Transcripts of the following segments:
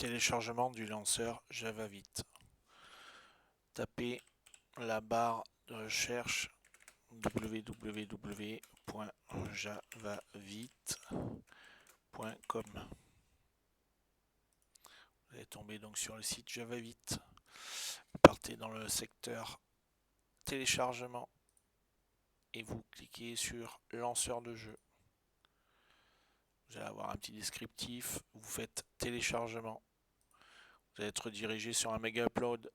Téléchargement du lanceur JavaVite. Tapez la barre de recherche www.javavite.com. Vous allez tomber donc sur le site JavaVite. Vous partez dans le secteur téléchargement et vous cliquez sur lanceur de jeu. Vous allez avoir un petit descriptif, vous faites téléchargement. Vous allez être redirigé sur un méga upload.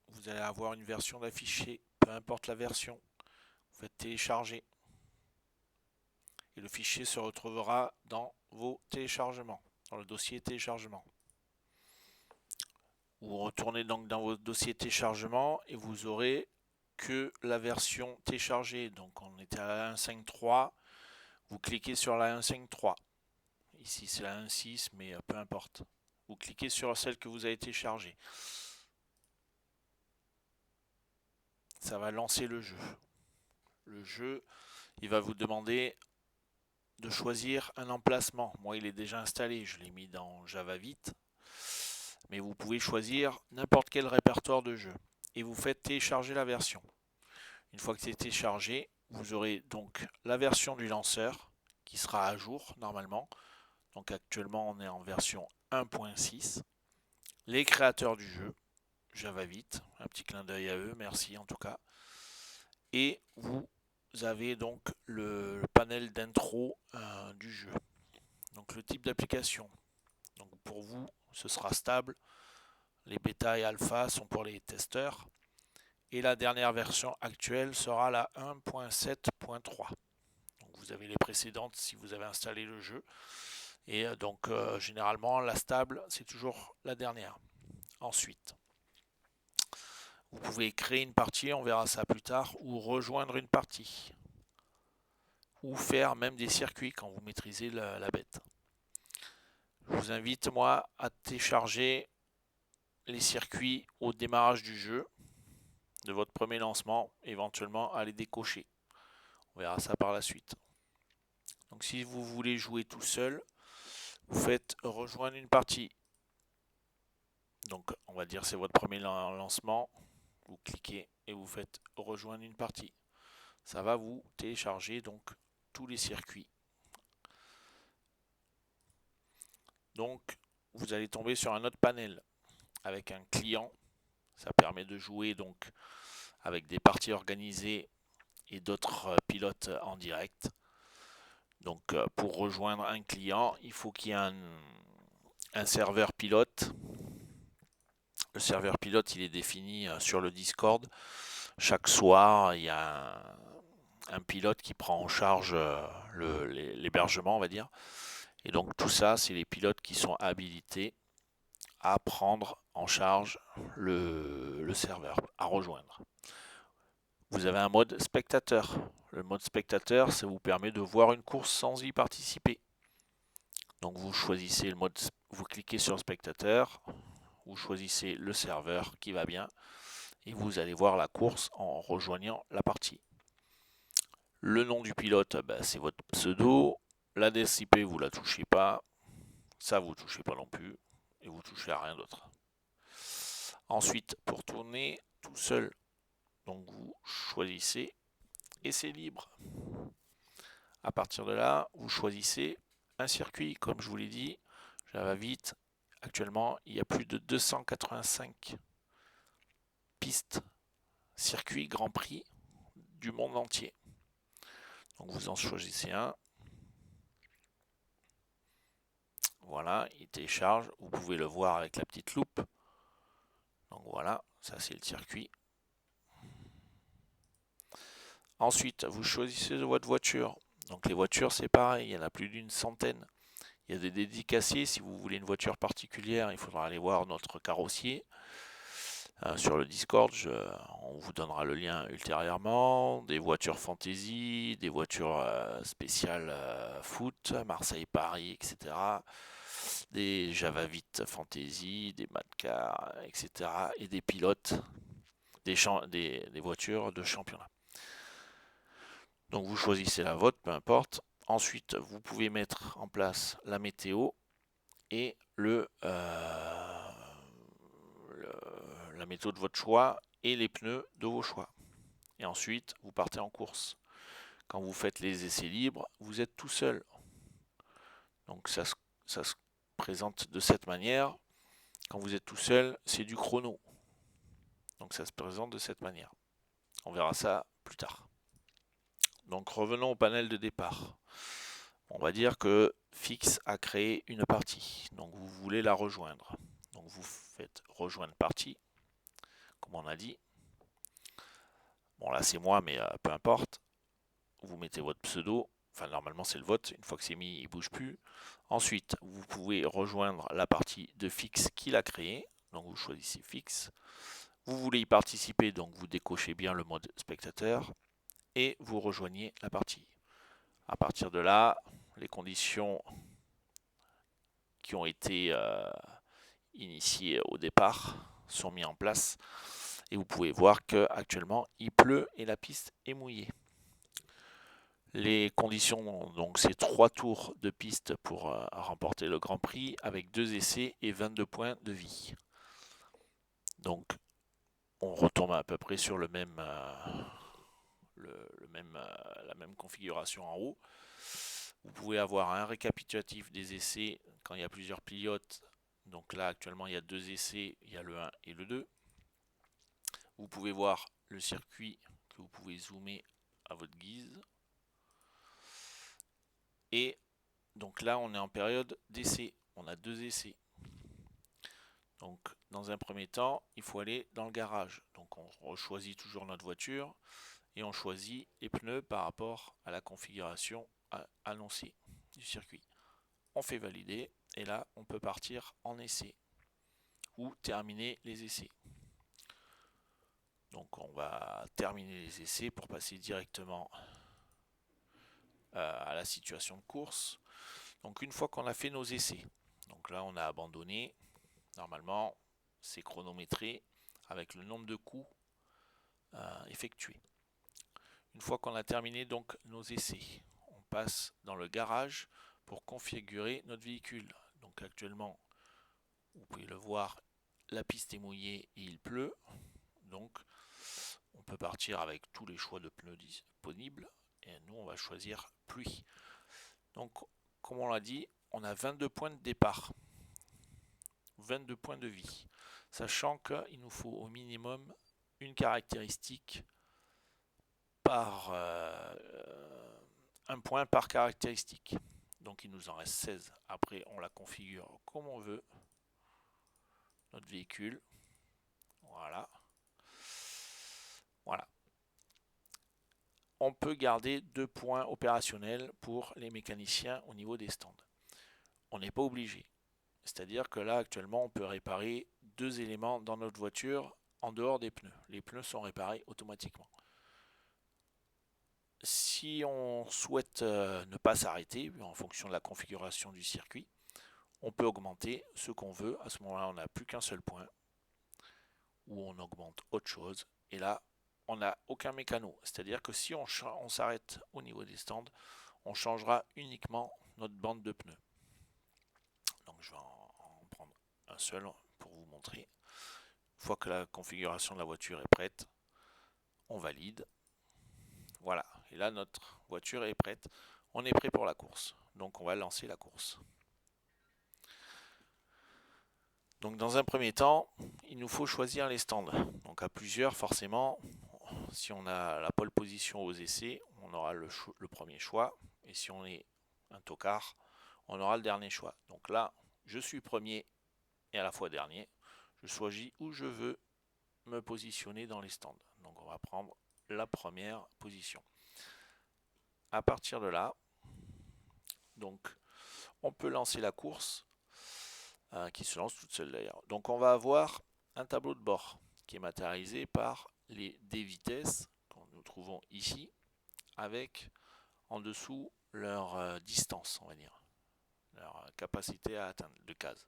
Vous allez avoir une version d'affiché, peu importe la version. Vous faites télécharger. Et le fichier se retrouvera dans vos téléchargements, dans le dossier téléchargement. Vous retournez donc dans vos dossiers téléchargement et vous aurez que la version téléchargée. Donc on était à la 1.5.3, vous cliquez sur la 1.5.3. Ici c'est la 1.6, mais peu importe. Vous cliquez sur celle que vous avez téléchargée. Ça va lancer le jeu. Le jeu, il va vous demander de choisir un emplacement. Moi, il est déjà installé, je l'ai mis dans JavaVite. Mais vous pouvez choisir n'importe quel répertoire de jeu. Et vous faites télécharger la version. Une fois que c'est téléchargé, vous aurez donc la version du lanceur qui sera à jour normalement. Donc actuellement, on est en version 1.6. Les créateurs du jeu, JavaVite, un petit clin d'œil à eux, merci en tout cas. Et vous avez donc le panel d'intro du jeu. Donc le type d'application. Donc pour vous, ce sera stable. Les bêta et alpha sont pour les testeurs. Et la dernière version actuelle sera la 1.7.3. Donc vous avez les précédentes si vous avez installé le jeu. Et donc généralement la stable c'est toujours la dernière. Ensuite, vous pouvez créer une partie, on verra ça plus tard, ou rejoindre une partie. Ou faire même des circuits quand vous maîtrisez la bête. Je vous invite moi à télécharger les circuits au démarrage du jeu de votre premier lancement, éventuellement à les décocher. On verra ça par la suite. Donc si vous voulez jouer tout seul, vous faites rejoindre une partie. Donc on va dire c'est votre premier lancement. Vous cliquez et vous faites rejoindre une partie. Ça va vous télécharger donc tous les circuits. Donc vous allez tomber sur un autre panel avec un client. Ça permet de jouer donc avec des parties organisées et d'autres pilotes en direct. Donc pour rejoindre un client, il faut qu'il y ait un serveur pilote. Le serveur pilote, il est défini sur le Discord. Chaque soir, il y a un pilote qui prend en charge l'hébergement, on va dire. Et donc tout ça, c'est les pilotes qui sont habilités à prendre en charge le serveur, à rejoindre. Vous avez un mode spectateur. Le mode spectateur, ça vous permet de voir une course sans y participer. Donc vous choisissez le mode, vous cliquez sur spectateur, vous choisissez le serveur qui va bien et vous allez voir la course en rejoignant la partie. Le nom du pilote, c'est votre pseudo. L'adresse IP, vous ne la touchez pas. Ça, vous ne touchez pas non plus. Et vous ne touchez à rien d'autre. Ensuite, pour tourner tout seul, donc vous choisissez et c'est libre. À partir de là, vous choisissez un circuit. Comme je vous l'ai dit, JavaVite, actuellement, il y a plus de 285 pistes, circuits Grand Prix du monde entier. Donc vous en choisissez un. Voilà, il télécharge. Vous pouvez le voir avec la petite loupe. Donc voilà, ça c'est le circuit. Ensuite, vous choisissez votre voiture. Donc les voitures, c'est pareil, il y en a plus d'une centaine. Il y a des dédicacés. Si vous voulez une voiture particulière, il faudra aller voir notre carrossier. Sur le Discord, on vous donnera le lien ultérieurement. Des voitures fantasy, des voitures spéciales foot, Marseille-Paris, etc. Des JavaVite fantasy, des Madcar, etc. Et des pilotes, des voitures de championnat. Donc vous choisissez la vôtre, peu importe. Ensuite, vous pouvez mettre en place la météo et métaux de votre choix et les pneus de vos choix. Et ensuite, vous partez en course. Quand vous faites les essais libres, vous êtes tout seul. Donc ça se présente de cette manière. Quand vous êtes tout seul, c'est du chrono. Donc ça se présente de cette manière. On verra ça plus tard. Donc revenons au panel de départ. On va dire que Fix a créé une partie. Donc vous voulez la rejoindre. Donc vous faites rejoindre partie, comme on a dit. Bon là c'est moi, mais peu importe. Vous mettez votre pseudo. Enfin normalement c'est le vote. Une fois que c'est mis, il ne bouge plus. Ensuite, vous pouvez rejoindre la partie de Fix qu'il a créée. Donc vous choisissez Fix. Vous voulez y participer, donc vous décochez bien le mode spectateur et vous rejoignez la partie. À partir de là, les conditions qui ont été initiées au départ sont mises en place et vous pouvez voir qu'actuellement il pleut et la piste est mouillée. Les conditions, donc c'est 3 tours de piste pour remporter le Grand Prix avec 2 essais et 22 points de vie. Donc on retombe à peu près sur la même configuration en haut. Vous pouvez avoir un récapitulatif des essais quand il y a plusieurs pilotes. Donc là actuellement il y a 2 essais, il y a le 1 et le 2. Vous pouvez voir le circuit que vous pouvez zoomer à votre guise. Et donc là on est en période d'essai, on a 2 essais. Donc dans un premier temps, il faut aller dans le garage. Donc on choisit toujours notre voiture et on choisit les pneus par rapport à la configuration annoncée du circuit. On fait valider et là on peut partir en essai ou terminer les essais. Donc on va terminer les essais pour passer directement à la situation de course. Donc une fois qu'on a fait nos essais, donc là on a abandonné, normalement c'est chronométré avec le nombre de coups effectués. Une fois qu'on a terminé donc nos essais, on passe dans le garage pour configurer notre véhicule. Donc actuellement, vous pouvez le voir, la piste est mouillée et il pleut. Donc on peut partir avec tous les choix de pneus disponibles. Et nous on va choisir pluie. Donc comme on l'a dit, on a 22 points de départ. 22 points de vie. Sachant qu'il nous faut au minimum une caractéristique par un point par caractéristique. Donc il nous en reste 16. Après on la configure comme on veut. Notre véhicule. Voilà. Voilà. On peut garder 2 points opérationnels pour les mécaniciens au niveau des stands. On n'est pas obligé. C'est-à-dire que là actuellement on peut réparer 2 éléments dans notre voiture en dehors des pneus. Les pneus sont réparés automatiquement. Si on souhaite ne pas s'arrêter en fonction de la configuration du circuit, on peut augmenter ce qu'on veut. À ce moment-là, on n'a plus qu'un seul point. Ou on augmente autre chose. Et là, on n'a aucun mécano. C'est-à-dire que si on s'arrête au niveau des stands, on changera uniquement notre bande de pneus. Donc je vais en prendre un seul pour vous montrer. Une fois que la configuration de la voiture est prête, on valide. Voilà. Et là, notre voiture est prête. On est prêt pour la course. Donc on va lancer la course. Donc dans un premier temps, il nous faut choisir les stands. Donc à plusieurs, forcément, si on a la pole position aux essais, on aura le premier choix. Et si on est un tocard, on aura le dernier choix. Donc là, je suis premier et à la fois dernier. Je choisis où je veux me positionner dans les stands. Donc on va prendre la première position. À partir de là, donc on peut lancer la course qui se lance toute seule d'ailleurs. Donc on va avoir un tableau de bord qui est matérialisé par des vitesses que nous trouvons ici avec en dessous leur distance, on va dire, leur capacité à atteindre de cases.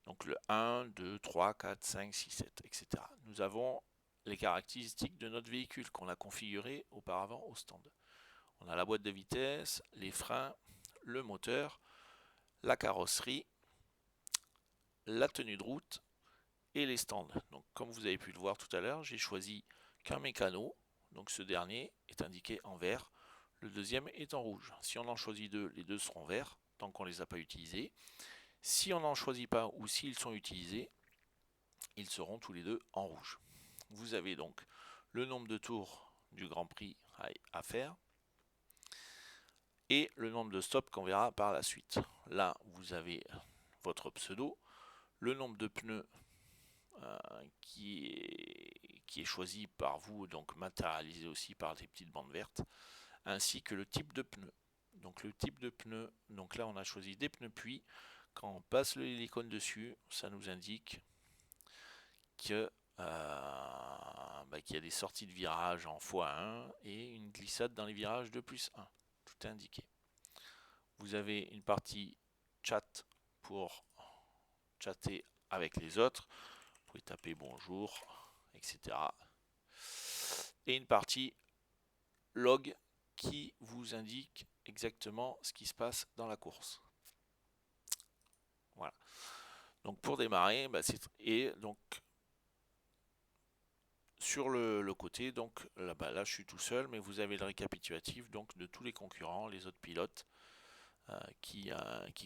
Donc le 1, 2, 3, 4, 5, 6, 7, etc. Nous avons les caractéristiques de notre véhicule qu'on a configuré auparavant au stand. On a la boîte de vitesse, les freins, le moteur, la carrosserie, la tenue de route et les stands. Donc comme vous avez pu le voir tout à l'heure, j'ai choisi qu'un mécano, donc ce dernier est indiqué en vert, le deuxième est en rouge. Si on en choisit deux, les deux seront verts, tant qu'on ne les a pas utilisés. Si on n'en choisit pas ou s'ils sont utilisés, ils seront tous les deux en rouge. Vous avez donc le nombre de tours du Grand Prix à faire et le nombre de stops qu'on verra par la suite. Là, vous avez votre pseudo, le nombre de pneus qui est choisi par vous, donc matérialisé aussi par des petites bandes vertes, ainsi que le type de pneu. Donc le type de pneu, donc là on a choisi des pneus pluie. Quand on passe l'icône dessus, ça nous indique que qu'il y a des sorties de virage en x1 et une glissade dans les virages de +1. Tout est indiqué. Vous avez une partie chat pour chatter avec les autres. Vous pouvez taper bonjour, etc. Et une partie log qui vous indique exactement ce qui se passe dans la course. Voilà. Donc pour démarrer, et donc sur le côté, donc là je suis tout seul, mais vous avez le récapitulatif donc de tous les concurrents, les autres pilotes qui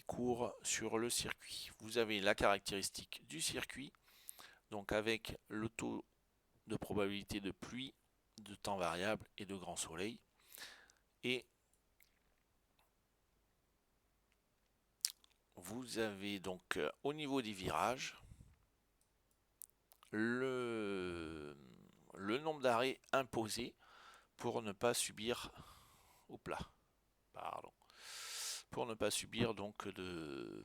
courent sur le circuit. Vous avez la caractéristique du circuit, donc avec le taux de probabilité de pluie, de temps variable et de grand soleil. Et vous avez donc au niveau des virages le nombre d'arrêts imposés pour ne pas subir pour ne pas subir donc de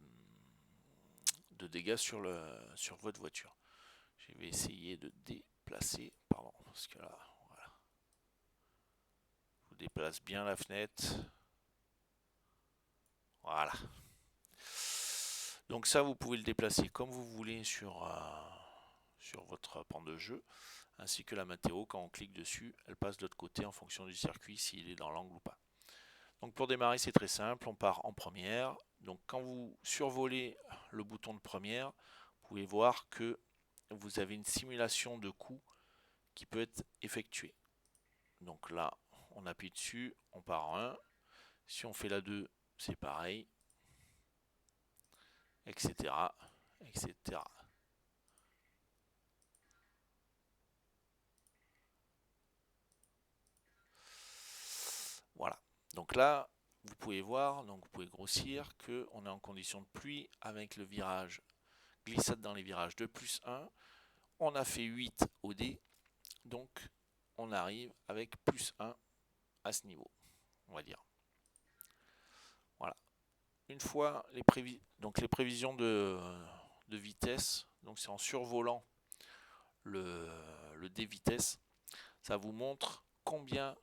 dégâts sur votre voiture. Je vais essayer de déplacer, parce que là, voilà. Je vous déplace bien la fenêtre. Voilà. Donc ça, vous pouvez le déplacer comme vous voulez sur votre pan de jeu, ainsi que la météo, quand on clique dessus, elle passe de l'autre côté en fonction du circuit, s'il est dans l'angle ou pas. Donc pour démarrer, c'est très simple, on part en première. Donc quand vous survolez le bouton de première, vous pouvez voir que vous avez une simulation de coup qui peut être effectuée. Donc là, on appuie dessus, on part en 1. Si on fait la 2, c'est pareil, etc. etc. Voilà. Donc là, vous pouvez voir, donc vous pouvez grossir qu'on est en condition de pluie avec le virage glissade dans les virages de +1. On a fait 8 au dé, donc on arrive avec +1 à ce niveau, on va dire. Voilà. Une fois les prévisions de vitesse, donc c'est en survolant le dé vitesse, ça vous montre combien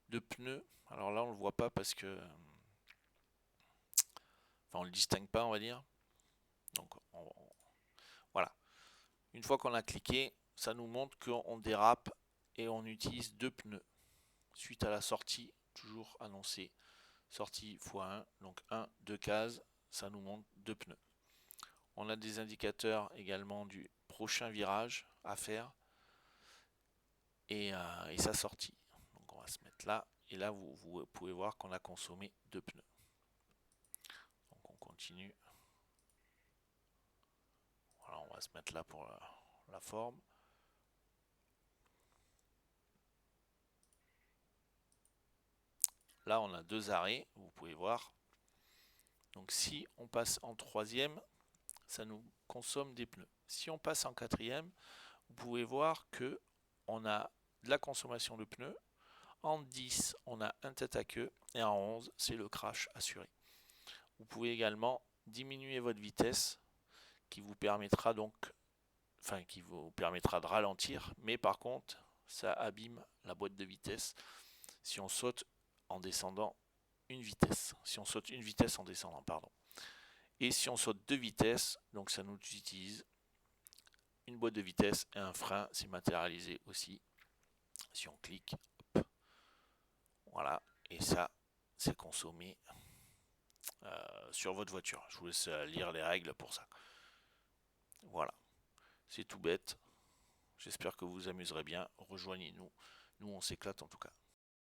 de pneus. Alors là on le voit pas parce que on le distingue pas, on va dire. Donc voilà. Une fois qu'on a cliqué, ça nous montre qu'on dérape et on utilise 2 pneus suite à la sortie, toujours annoncée. Sortie x1, donc 1, 2 cases, ça nous montre 2 pneus. On a des indicateurs également du prochain virage à faire et sa sortie. Donc on va se mettre là, et là vous pouvez voir qu'on a consommé 2 pneus. Donc on continue. Voilà, on va se mettre là pour la forme. Là on a 2 arrêts, vous pouvez voir. Donc si on passe en troisième, ça nous consomme des pneus. Si on passe en quatrième, vous pouvez voir que on a de la consommation de pneus. En 10, on a un tête à queue et en 11, c'est le crash assuré. Vous pouvez également diminuer votre vitesse qui vous permettra de ralentir, mais par contre, ça abîme la boîte de vitesse si on saute en descendant une vitesse. Si on saute une vitesse en descendant, pardon. Et si on saute 2 vitesses, donc ça nous utilise une boîte de vitesse et un frein, c'est matérialisé aussi. Si on clique, hop, voilà, et ça, c'est consommé sur votre voiture. Je vous laisse lire les règles pour ça. Voilà. C'est tout bête. J'espère que vous vous amuserez bien. Rejoignez-nous. Nous, on s'éclate en tout cas.